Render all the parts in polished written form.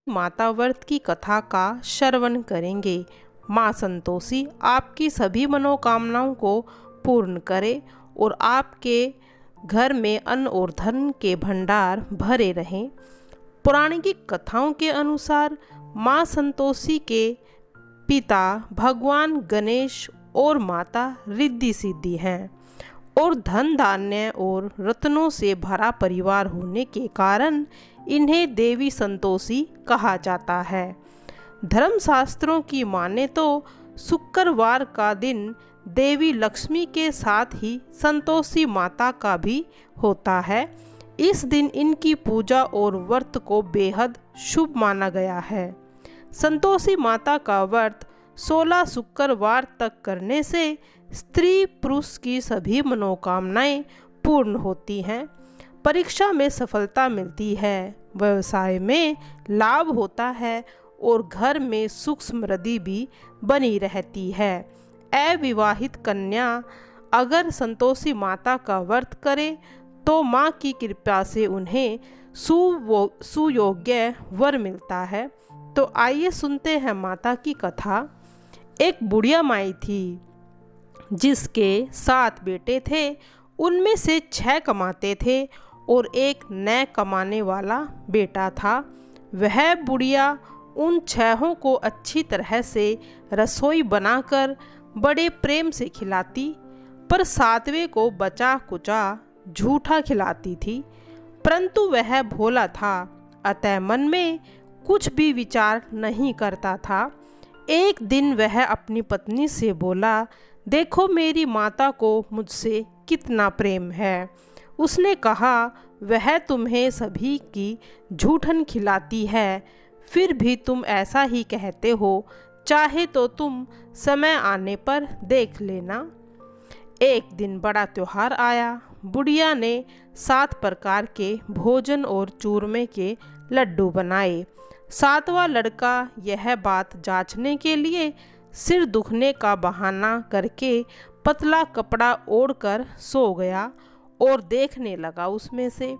माता व्रत की कथा का श्रवण करेंगे। माँ संतोषी आपकी सभी मनोकामनाओं को पूर्ण करे और आपके घर में अन्न और धन के भंडार भरे रहें। पौराणिक कथाओं के अनुसार माँ संतोषी के पिता भगवान गणेश और माता रिद्धि सिद्धि हैं और धन धान्य और रत्नों से भरा परिवार होने के कारण इन्हें देवी संतोषी कहा जाता है। धर्मशास्त्रों की माने तो शुक्रवार का दिन देवी लक्ष्मी के साथ ही संतोषी माता का भी होता है। इस दिन इनकी पूजा और व्रत को बेहद शुभ माना गया है। संतोषी माता का व्रत 16 शुक्रवार तक करने से स्त्री पुरुष की सभी मनोकामनाएं पूर्ण होती हैं। परीक्षा में सफलता मिलती है, व्यवसाय में लाभ होता है और घर में सुख समृद्धि भी बनी रहती है। अविवाहित कन्या अगर संतोषी माता का व्रत करे तो माँ की कृपा से उन्हें सुयोग्य वर मिलता है। तो आइए सुनते हैं माता की कथा। एक बुढ़िया माई थी जिसके 7 बेटे थे। उनमें से 6 कमाते थे और एक न कमाने वाला बेटा था। वह बुढ़िया उन 6 को अच्छी तरह से रसोई बनाकर बड़े प्रेम से खिलाती, पर 7वें को बचा कुचा झूठा खिलाती थी। परंतु वह भोला था, अतः मन में कुछ भी विचार नहीं करता था। एक दिन वह अपनी पत्नी से बोला, देखो मेरी माता को मुझसे कितना प्रेम है। उसने कहा, वह तुम्हें सभी की झूठन खिलाती है, फिर भी तुम ऐसा ही कहते हो। चाहे तो तुम समय आने पर देख लेना। एक दिन बड़ा त्योहार आया। बुढ़िया ने 7 प्रकार के भोजन और चूरमे के लड्डू बनाए। 7वां लड़का यह बात जांचने के लिए सिर दुखने का बहाना करके पतला कपड़ा ओढ़कर सो गया और देखने लगा उसमें से।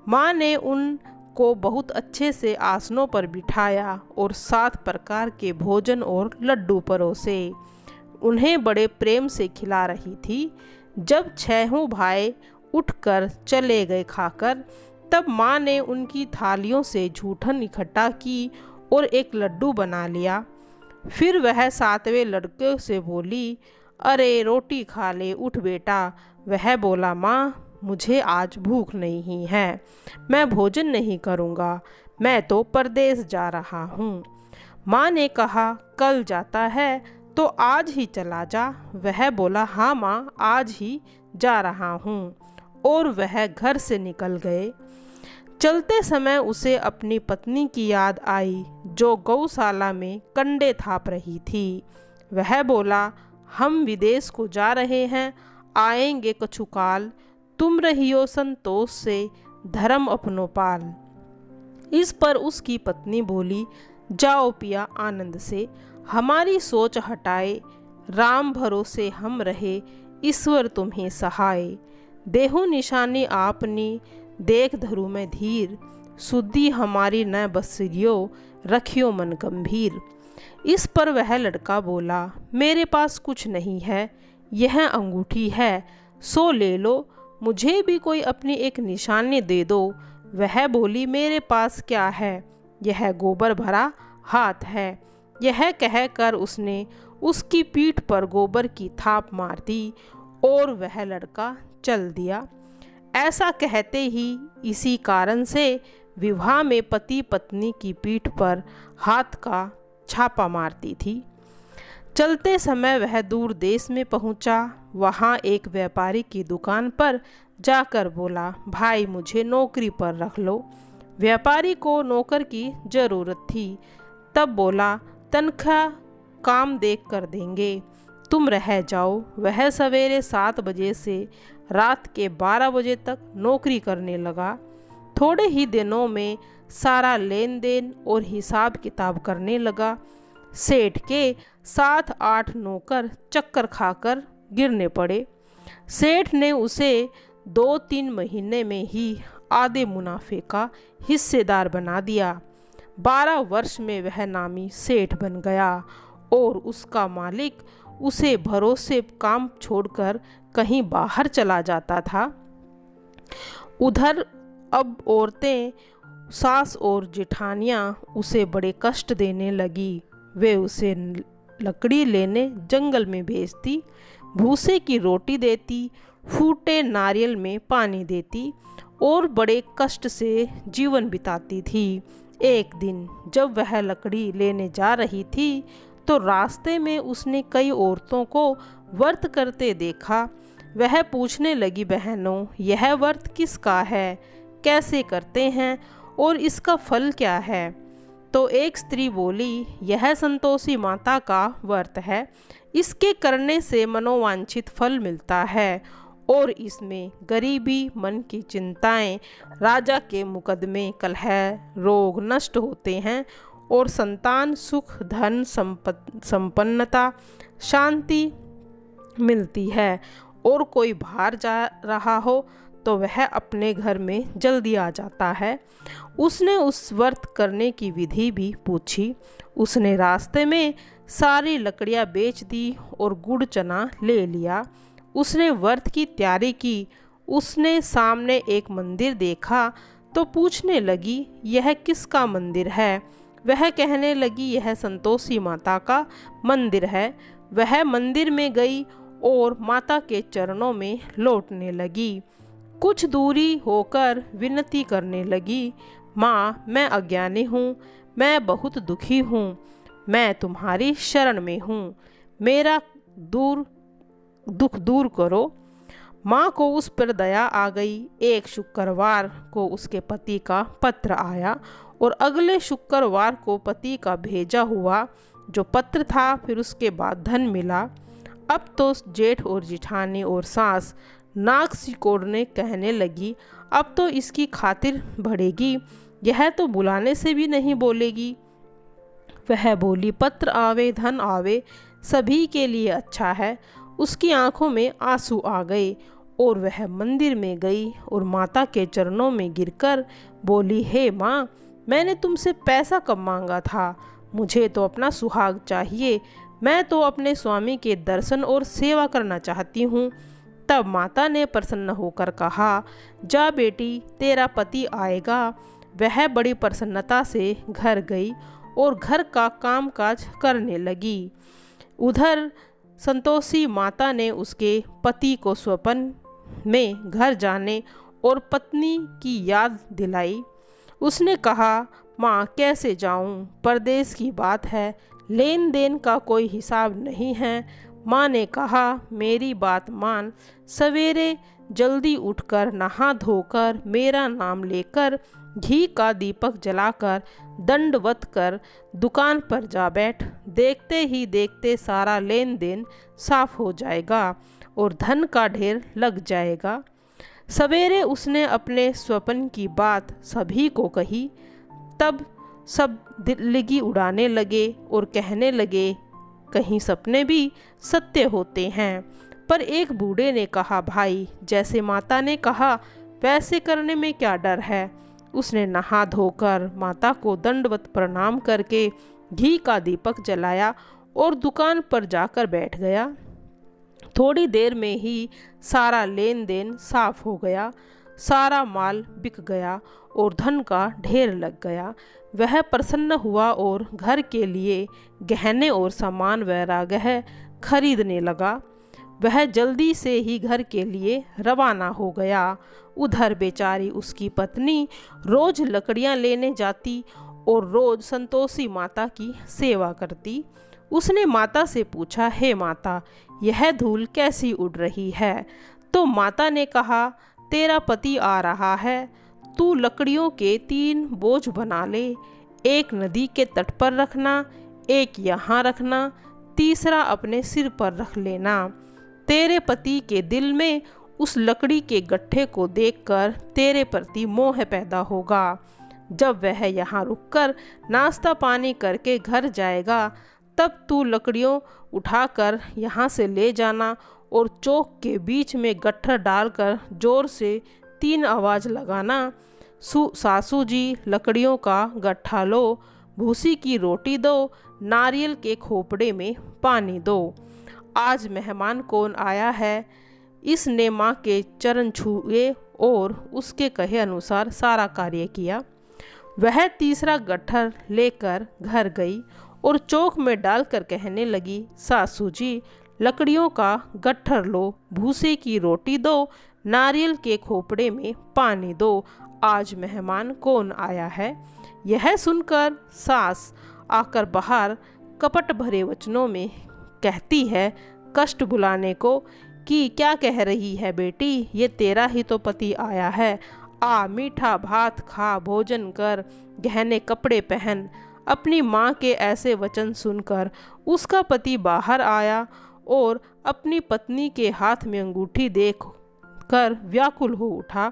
माँ ने उनको बहुत अच्छे से आसनों पर बिठाया और 7 प्रकार के भोजन और लड्डू परोसे उन्हें बड़े प्रेम से खिला रही थी। जब 6 भाई उठकर चले गए खाकर, तब माँ ने उनकी थालियों से झूठन इकट्ठा की और एक लड्डू बना लिया। फिर वह 7वें लड़के से बोली, अरे रोटी खा ले, उठ बेटा। वह बोला, माँ मुझे आज भूख नहीं है, मैं भोजन नहीं करूँगा, मैं तो परदेश जा रहा हूँ। माँ ने कहा, कल जाता है तो आज ही चला जा। वह बोला, हाँ माँ आज ही जा रहा हूँ, और वह घर से निकल गए। चलते समय उसे अपनी पत्नी की याद आई जो गौशाला में कंडे थाप रही थी। वह बोला, हम विदेश को जा रहे हैं, आएंगे कछुकाल, तुम रहियो संतोष से, धर्म अपनो पाल। इस पर उसकी पत्नी बोली, जाओ पिया आनंद से, हमारी सोच हटाए, राम भरोसे हम रहे, ईश्वर तुम्हें सहाय। देहु निशानी आपनी, देख धरु में धीर, सुधि हमारी न बसियो, रखियो मन गंभीर। इस पर वह लड़का बोला, मेरे पास कुछ नहीं है, यह अंगूठी है, सो ले लो, मुझे भी कोई अपनी एक निशानी दे दो। वह बोली, मेरे पास क्या है, यह गोबर भरा हाथ है। यह कहकर उसने उसकी पीठ पर गोबर की थाप मार दी और वह लड़का चल दिया। ऐसा कहते ही इसी कारण से विवाह में पति पत्नी की पीठ पर हाथ का छापा मारती थी। चलते समय वह दूर देश में पहुंचा। वहां एक व्यापारी की दुकान पर जाकर बोला, भाई मुझे नौकरी पर रख लो। व्यापारी को नौकर की ज़रूरत थी, तब बोला, तनख्वाह काम देख कर देंगे, तुम रह जाओ। वह सवेरे 7 बजे से रात के 12 बजे तक नौकरी करने लगा। थोड़े ही दिनों में सारा लेन देन और हिसाब किताब करने लगा। सेठ के 7-8 नौकर चक्कर खाकर गिरने पड़े। सेठ ने उसे 2-3 महीने में ही आधे मुनाफे का हिस्सेदार बना दिया। 12 वर्ष में वह नामी सेठ बन गया और उसका मालिक उसे भरोसे काम छोड़कर कहीं बाहर चला जाता था। उधर अब औरतें, सास और जेठानियाँ उसे बड़े कष्ट देने लगी। वे उसे लकड़ी लेने जंगल में भेजती, भूसे की रोटी देती, फूटे नारियल में पानी देती और बड़े कष्ट से जीवन बिताती थी। एक दिन जब वह लकड़ी लेने जा रही थी तो रास्ते में उसने कई औरतों को व्रत करते देखा। वह पूछने लगी, बहनों, यह व्रत किसका है, कैसे करते हैं और इसका फल क्या है? तो एक स्त्री बोली, यह संतोषी माता का व्रत है। इसके करने से मनोवांछित फल मिलता है और इसमें गरीबी, मन की चिंताएं, राजा के मुकदमे, कलह, रोग नष्ट होते हैं और संतान, सुख, धन, संपन्नता, शांति मिलती है। और कोई बाहर जा रहा हो तो वह अपने घर में जल्दी आ जाता है। उसने उस व्रत करने की विधि भी पूछी। उसने रास्ते में सारी लकड़ियाँ बेच दी और गुड़ चना ले लिया। उसने व्रत की तैयारी की। उसने सामने एक मंदिर देखा तो पूछने लगी, यह किसका मंदिर है? वह कहने लगी, यह संतोषी माता का मंदिर है। वह मंदिर में गई और माता के चरणों में लौटने लगी। कुछ दूरी होकर विनती करने लगी, माँ, मैं अज्ञानी हूँ, मैं बहुत दुखी हूँ, मैं तुम्हारी शरण में हूँ, मेरा दुख दूर करो। माँ को उस पर दया आ गई। एक शुक्रवार को उसके पति का पत्र आया और अगले शुक्रवार को पति का भेजा हुआ जो पत्र था, फिर उसके बाद धन मिला। अब तो जेठ और जिठानी और सास नाक सिकोड़ने कहने लगी, अब तो इसकी खातिर बढ़ेगी, यह तो बुलाने से भी नहीं बोलेगी। वह बोली, पत्र आवे धन आवे, सभी के लिए अच्छा है। उसकी आंखों में आंसू आ गए और वह मंदिर में गई और माता के चरणों में गिरकर बोली, हे माँ, मैंने तुमसे पैसा कब मांगा था? मुझे तो अपना सुहाग चाहिए। मैं तो अपने स्वामी के दर्शन और सेवा करना चाहती हूँ। तब माता ने प्रसन्न होकर कहा, जा बेटी, तेरा पति आएगा। वह बड़ी प्रसन्नता से घर गई और घर का कामकाज करने लगी। उधर संतोषी माता ने उसके पति को स्वप्न में घर जाने और पत्नी की याद दिलाई। उसने कहा, माँ, कैसे जाऊँ? परदेश की बात है, लेन देन का कोई हिसाब नहीं है। माँ ने कहा, मेरी बात मान, सवेरे जल्दी उठकर नहा धोकर मेरा नाम लेकर घी का दीपक जलाकर दंडवत कर दुकान पर जा बैठ। देखते ही देखते सारा लेन देन साफ हो जाएगा और धन का ढेर लग जाएगा। सवेरे उसने अपने स्वप्न की बात सभी को कही। तब सब दिल्लगी उड़ाने लगे और कहने लगे, कहीं सपने भी सत्य होते हैं। पर एक बूढ़े ने कहा, भाई, जैसे माता ने कहा वैसे करने में क्या डर है? उसने नहा धोकर माता को दंडवत प्रणाम करके घी का दीपक जलाया और दुकान पर जाकर बैठ गया। थोड़ी देर में ही सारा लेन देन साफ हो गया, सारा माल बिक गया और धन का ढेर लग गया। वह प्रसन्न हुआ और घर के लिए गहने और सामान वगैरह खरीदने लगा। वह जल्दी से ही घर के लिए रवाना हो गया। उधर बेचारी उसकी पत्नी रोज लकड़ियां लेने जाती और रोज संतोषी माता की सेवा करती। उसने माता से पूछा, हे माता, यह धूल कैसी उड़ रही है? तो माता ने कहा, तेरा पति आ रहा है, तू लकड़ियों के 3 बोझ बना ले। एक नदी के तट पर रखना, एक यहाँ रखना, तीसरा अपने सिर पर रख लेना। तेरे पति के दिल में उस लकड़ी के गट्ठे को देखकर तेरे प्रति मोह पैदा होगा। जब वह यहाँ रुककर नाश्ता पानी करके घर जाएगा, तब तू लकड़ियों उठाकर यहाँ से ले जाना और चौक के बीच में गट्ठर डालकर जोर से 3 आवाज़ लगाना। सासू जी लकड़ियों का गट्ठा लो, भूसी की रोटी दो, नारियल के खोपड़े में पानी दो। आज मेहमान कौन आया है? इसने माँ के चरण छुए और उसके कहे अनुसार सारा कार्य किया। वह तीसरा गट्ठर लेकर घर गई और चौक में डालकर कहने लगी, सासू जी लकड़ियों का गट्ठर लो, भूसे की रोटी दो, नारियल के खोपड़े में पानी दो। आज मेहमान कौन आया है? यह सुनकर सास आकर बाहर कपट भरे वचनों में कहती है, कष्ट बुलाने को कि क्या कह रही है बेटी, ये तेरा ही तो पति आया है। आ मीठा भात खा, भोजन कर, गहने कपड़े पहन। अपनी माँ के ऐसे वचन सुनकर उसका पति बाहर आया और अपनी पत्नी के हाथ में अंगूठी देख कर व्याकुल हो उठा।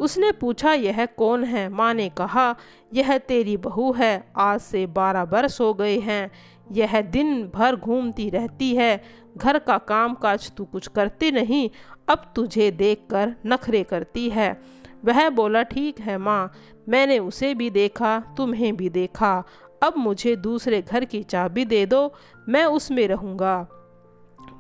उसने पूछा, यह कौन है? माँ ने कहा, यह तेरी बहू है, आज से 12 बरस हो गए हैं। यह दिन भर घूमती रहती है, घर का काम काज तू कुछ करती नहीं, अब तुझे देखकर नखरे करती है। वह बोला, ठीक है माँ, मैंने उसे भी देखा, तुम्हें भी देखा, अब मुझे दूसरे घर की चाबी दे दो, मैं उसमें रहूँगा।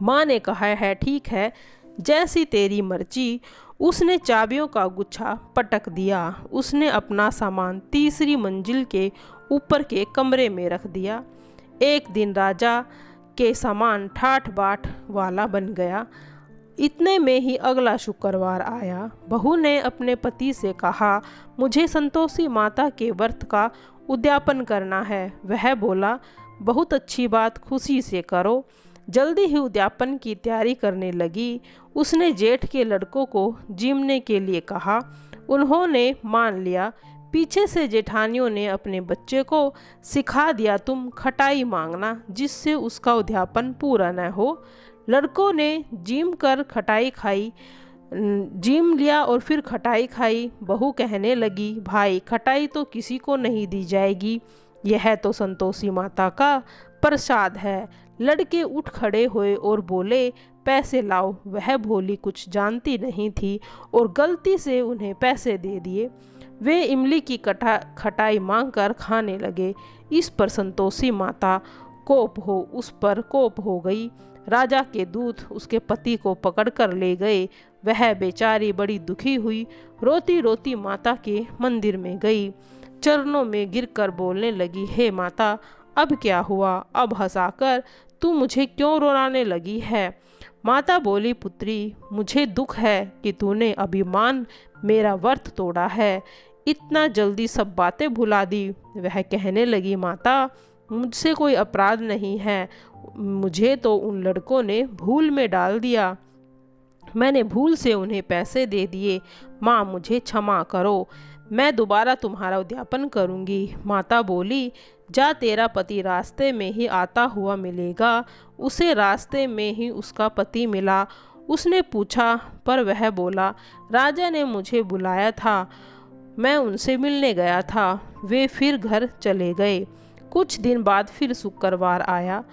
माँ ने कहा है, ठीक है, जैसी तेरी मर्जी। उसने चाबियों का गुच्छा पटक दिया। उसने अपना सामान तीसरी मंजिल के ऊपर के कमरे में रख दिया। एक दिन राजा के सामान ठाठ बाट वाला बन गया। इतने में ही अगला शुक्रवार आया। बहू ने अपने पति से कहा, मुझे संतोषी माता के व्रत का उद्यापन करना है। वह बोला, बहुत अच्छी बात, खुशी से करो। जल्दी ही उद्यापन की तैयारी करने लगी। उसने जेठ के लड़कों को जीमने के लिए कहा। उन्होंने मान लिया। पीछे से जेठानियों ने अपने बच्चे को सिखा दिया, तुम खटाई मांगना, जिससे उसका उद्यापन पूरा न हो। लड़कों ने जीम कर खटाई खाई, जीम लिया और फिर खटाई खाई। बहू कहने लगी, भाई खटाई तो किसी को नहीं दी जाएगी, यह तो संतोषी माता का प्रसाद है। लड़के उठ खड़े हुए और बोले, पैसे लाओ। वह भोली कुछ जानती नहीं थी और गलती से उन्हें पैसे दे दिए। वे इमली की खटाई मांगकर खाने लगे। इस पर संतोषी माता उस पर कोप हो गई। राजा के दूत उसके पति को पकड़कर ले गए। वह बेचारी बड़ी दुखी हुई, रोती रोती माता के मंदिर में गई। चरणों में गिरकर बोलने लगी, हे माता, अब क्या हुआ? अब हंसाकर तू मुझे क्यों रुलाने लगी है? माता बोली, पुत्री, मुझे दुख है कि तूने अभिमान मेरा व्रत तोड़ा है, इतना जल्दी सब बातें भुला दी। वह कहने लगी, माता, मुझसे कोई अपराध नहीं है, मुझे तो उन लड़कों ने भूल में डाल दिया, मैंने भूल से उन्हें पैसे दे दिए। माँ, मुझे क्षमा करो, मैं दोबारा तुम्हारा उद्यापन करूँगी। माता बोली, जा, तेरा पति रास्ते में ही आता हुआ मिलेगा। उसे रास्ते में ही उसका पति मिला। उसने पूछा, पर वह बोला, राजा ने मुझे बुलाया था, मैं उनसे मिलने गया था। वे फिर घर चले गए। कुछ दिन बाद फिर शुक्रवार आया।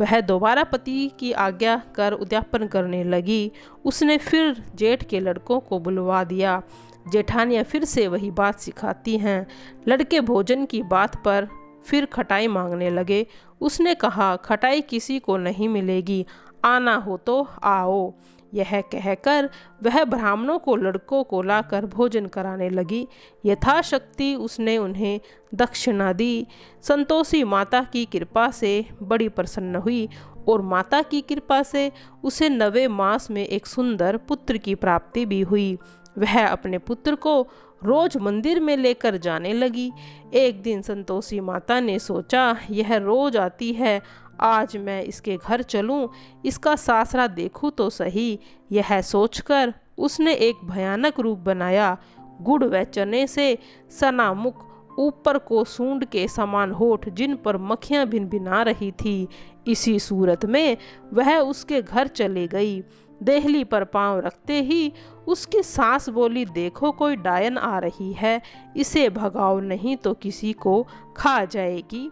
वह दोबारा पति की आज्ञा कर उद्यापन करने लगी। उसने फिर जेठ के लड़कों को बुलवा दिया। जेठानियाँ फिर से वही बात सिखाती हैं। लड़के भोजन की बात पर फिर खटाई मांगने लगे। उसने कहा, खटाई किसी को नहीं मिलेगी, आना हो तो आओ। यह कहकर वह ब्राह्मणों को लड़कों को लाकर भोजन कराने लगी। यथाशक्ति उसने उन्हें दक्षिणा दी। संतोषी माता की कृपा से बड़ी प्रसन्न हुई और माता की कृपा से उसे 9वें मास में एक सुंदर पुत्र की प्राप्ति भी हुई। वह अपने पुत्र को रोज मंदिर में लेकर जाने लगी। एक दिन संतोषी माता ने सोचा, यह रोज आती है, आज मैं इसके घर चलूं, इसका सासरा देखूं तो सही। यह सोचकर उसने एक भयानक रूप बनाया। गुड़ व चने से सना मुख, ऊपर को सूंड के समान होठ, जिन पर मक्खियां भिनभिना रही थी। इसी सूरत में वह उसके घर चले गई। देहली पर पांव रखते ही उसकी सास बोली, देखो कोई डायन आ रही है, इसे भगाओ नहीं तो किसी को खा जाएगी।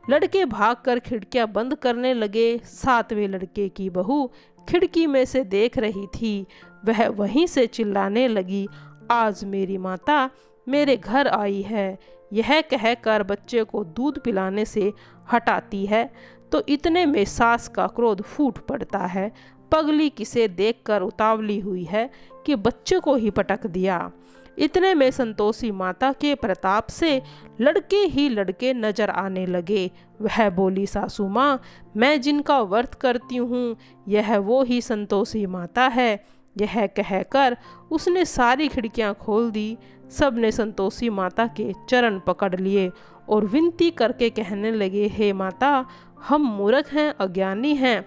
लड़के भागकर खिड़कियां बंद करने लगे। 7वें लड़के की बहू खिड़की में से देख रही थी। वह वहीं से चिल्लाने लगी, आज मेरी माता मेरे घर आई है। यह कहकर बच्चे को दूध पिलाने से हटाती है तो इतने में सास का क्रोध फूट पड़ता है। पगली किसे देखकर उतावली हुई है कि बच्चे को ही पटक दिया। इतने में संतोषी माता के प्रताप से लड़के ही लड़के नजर आने लगे। वह बोली, सासू माँ, मैं जिनका व्रत करती हूँ यह वो ही संतोषी माता है। यह कहकर उसने सारी खिड़कियाँ खोल दी। सब ने संतोषी माता के चरण पकड़ लिए और विनती करके कहने लगे, हे माता, हम मूर्ख हैं, अज्ञानी हैं,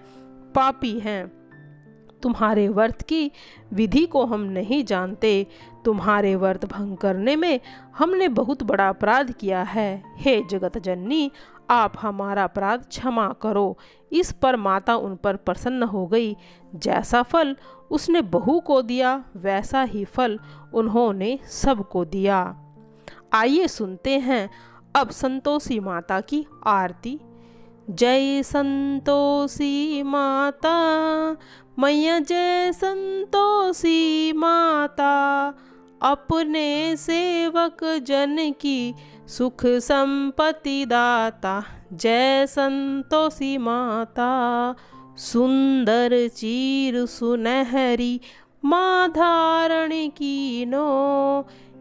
पापी हैं। तुम्हारे व्रत की विधि को हम नहीं जानते। तुम्हारे व्रत भंग करने में हमने बहुत बड़ा अपराध किया है। हे जगत जननी, आप हमारा अपराध क्षमा करो। इस पर माता उन पर प्रसन्न हो गई। जैसा फल उसने बहू को दिया वैसा ही फल उन्होंने सबको दिया। आइए सुनते हैं अब संतोषी माता की आरती। जय संतोषी माता मैया, जय संतोषी माता, अपने सेवक जन की सुख संपत्ति दाता। जय संतोषी माता, सुंदर चीर सुनहरी माँ धारण कीनो,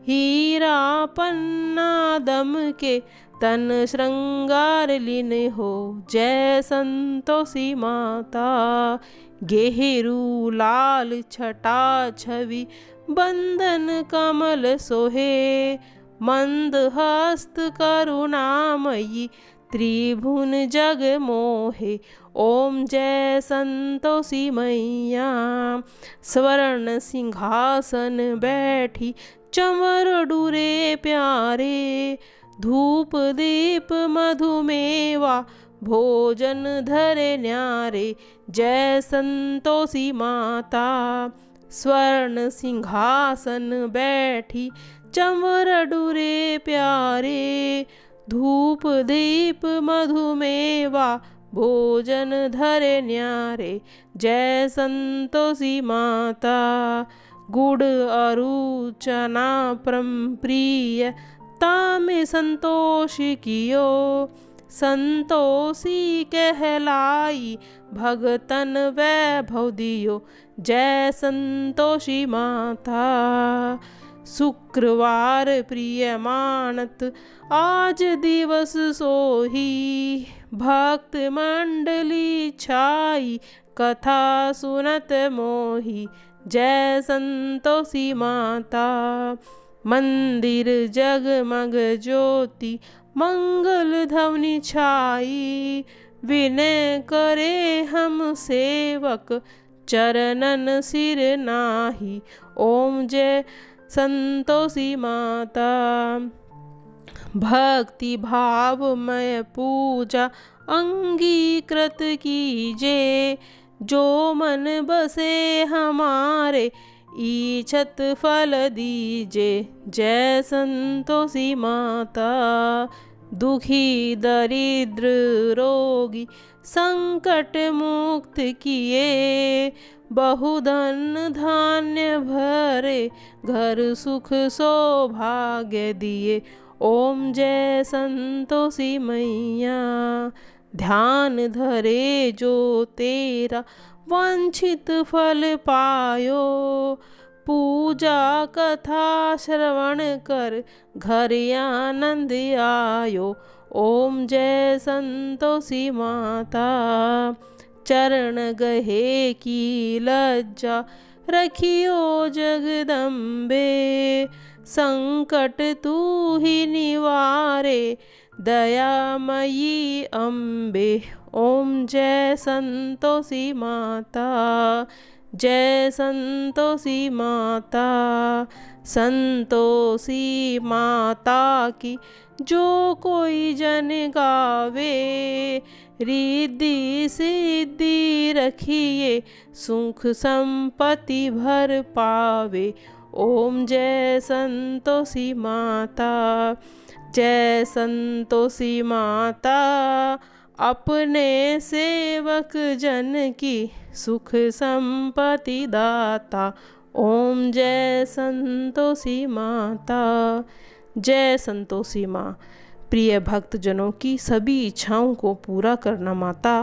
हीरा पन्ना दम के तन श्रृंगार लीन हो। जय संतोषी माता, गेहरू लाल छटा छवि बंदन कमल सोहे, मंद हस्त करुणामयी त्रिभुवन जग मोहे। ओम जय संतोषी मैया, स्वर्ण सिंहासन बैठी चमर डूरे प्यारे, धूप दीप मधुमेवा भोजन धरे न्यारे। जय संतोषी माता, स्वर्ण सिंहासन बैठी चमर डूरे प्यारे, धूप दीप मधुमेवा भोजन धरे न्यारे। जय संतोषी माता, गुड़ अरु चना परम प्रिय तामे संतोष कियो, संतोषी कहलाई भगतन वैभव दियो। जय संतोषी माता, शुक्रवार प्रिय मानत आज दिवस सोही, भक्त मंडली छाई कथा सुनत मोही। जय संतोषी माता, मंदिर जगमग ज्योति मंगल ध्वनि छाई, विनय करे हम सेवक चरणन सिर नाही। ओम जय संतोषी माता, भक्ति भावमय पूजा अंगीकृत कीजे, जो मन बसे हमारे इच्छत फल दीजे। जय संतोषी माता, दुखी दरिद्र रोगी संकट मुक्त किए, बहुधन धान्य भरे घर सुख सौभाग्य दिए। ओम जय संतोषी मैया, ध्यान धरे जो तेरा वांछित फल पायो, पूजा कथा श्रवण कर घर आनंद आयो। ओम जय संतोषी माता, चरण गहे की लज्जा रखियो जगदम्बे, संकट तू ही निवारे दयामयी अम्बे। ओम जय संतोषी माता, जय संतोषी माता, संतोषी माता की जो कोई जन गावे, रिद्धि सिद्धि रखिए सुख संपत्ति भर पावे। ओम जय संतोषी माता, जय संतोषी माता, अपने सेवक जन की सुख संपत्ति दाता। ओम जय संतोषी माता। जय संतोषी माँ। प्रिय भक्तजनों की सभी इच्छाओं को पूरा करना माता